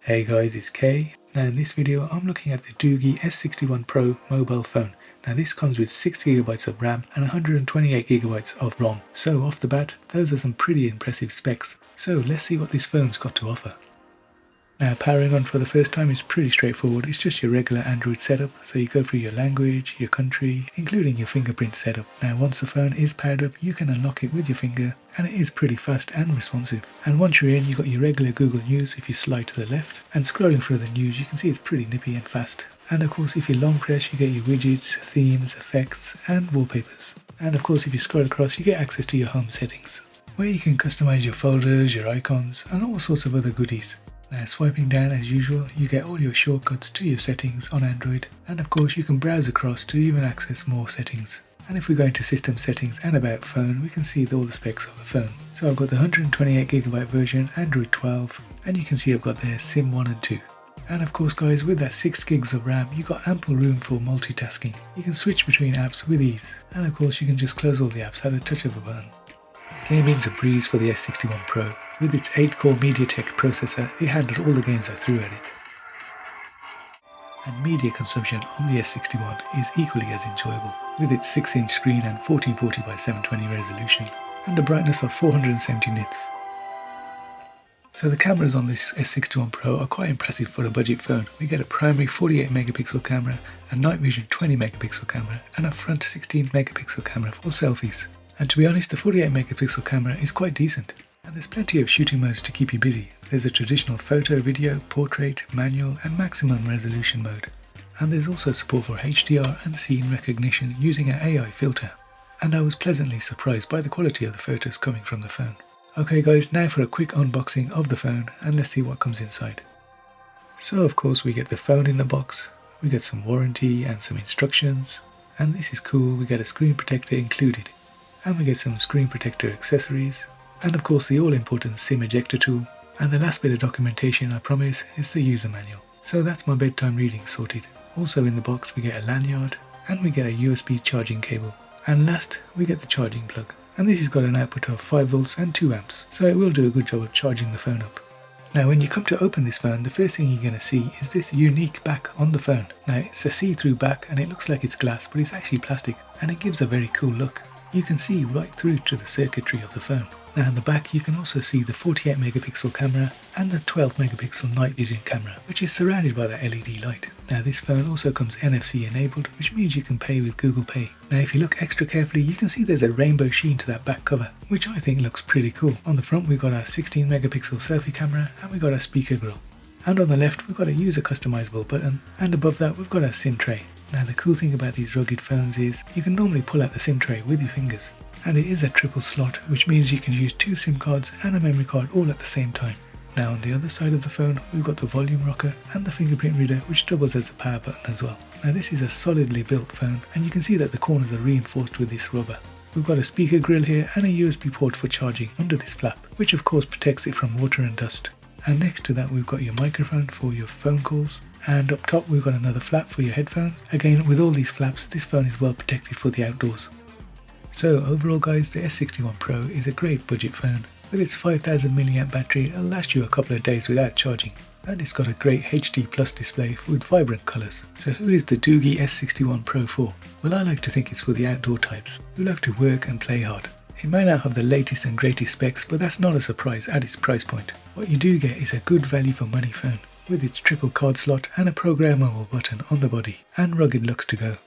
Hey guys, it's Kay. Now in this video I'm looking at the Doogee S61 Pro mobile phone. Now this comes with 6GB of RAM and 128GB of ROM. So off the bat, those are some pretty impressive specs. So let's see what this phone's got to offer. Now powering on for the first time is pretty straightforward. It's just your regular Android setup. So you go through your language, your country, including your fingerprint setup. Now once the phone is powered up, you can unlock it with your finger and it is pretty fast and responsive. And once you're in, you've got your regular Google News if you slide to the left. And scrolling through the news, you can see it's pretty nippy and fast. And of course if you long press, you get your widgets, themes, effects and wallpapers. And of course if you scroll across, you get access to your home settings, where you can customize your folders, your icons and all sorts of other goodies. Now swiping down as usual, you get all your shortcuts to your settings on Android, and of course you can browse across to even access more settings. And if we go into system settings and about phone, we can see all the specs of the phone. So I've got the 128GB version, Android 12, and you can see I've got there SIM 1 and 2. And of course guys, with that 6GB of RAM, you've got ample room for multitasking. You can switch between apps with ease, and of course you can just close all the apps at a touch of a button. Gaming's a breeze for the S61 Pro. With its 8-core MediaTek processor, it handled all the games I threw at it. And media consumption on the S61 is equally as enjoyable, with its 6-inch screen and 1440x720 resolution, and a brightness of 470 nits. So the cameras on this S61 Pro are quite impressive for a budget phone. We get a primary 48 megapixel camera, a night vision 20 megapixel camera, and a front 16 megapixel camera for selfies. And to be honest, the 48 megapixel camera is quite decent. And there's plenty of shooting modes to keep you busy. There's a traditional photo, video, portrait, manual and maximum resolution mode. And there's also support for HDR and scene recognition using an AI filter. And I was pleasantly surprised by the quality of the photos coming from the phone. Okay guys, now for a quick unboxing of the phone and let's see what comes inside. So of course we get the phone in the box, we get some warranty and some instructions. And this is cool, we get a screen protector included. And we get some screen protector accessories. And of course the all-important SIM ejector tool, and the last bit of documentation I promise is the user manual. So that's my bedtime reading sorted. Also in the box we get a lanyard, and we get a USB charging cable. And last we get the charging plug. And this has got an output of 5 volts and 2 amps, so it will do a good job of charging the phone up. Now when you come to open this phone, the first thing you're going to see is this unique back on the phone. Now it's a see-through back and it looks like it's glass, but it's actually plastic, and it gives a very cool look. You can see right through to the circuitry of the phone. Now in the back you can also see the 48 megapixel camera and the 12 megapixel night vision camera, which is surrounded by the LED light. Now this phone also comes NFC enabled, which means you can pay with Google Pay. Now if you look extra carefully, you can see there's a rainbow sheen to that back cover, which I think looks pretty cool. On the front we've got our 16 megapixel selfie camera and we've got our speaker grill. And on the left we've got a user customizable button, and above that we've got our SIM tray. Now the cool thing about these rugged phones is you can normally pull out the SIM tray with your fingers. And it is a triple slot, which means you can use 2 SIM cards and a memory card all at the same time. Now on the other side of the phone we've got the volume rocker and the fingerprint reader, which doubles as a power button as well. Now this is a solidly built phone, and you can see that the corners are reinforced with this rubber. We've got a speaker grill here and a USB port for charging under this flap, which of course protects it from water and dust. And next to that we've got your microphone for your phone calls, and up top we've got another flap for your headphones. Again, with all these flaps, this phone is well protected for the outdoors. So overall guys, the S61 Pro is a great budget phone. With its 5000 mAh battery, it'll last you a couple of days without charging. And it's got a great HD Plus display with vibrant colours. So who is the Doogee S61 Pro for? Well, I like to think it's for the outdoor types who like to work and play hard. It may not have the latest and greatest specs, but that's not a surprise at its price point. What you do get is a good value for money phone, with its triple card slot and a programmable button on the body, and rugged looks to go.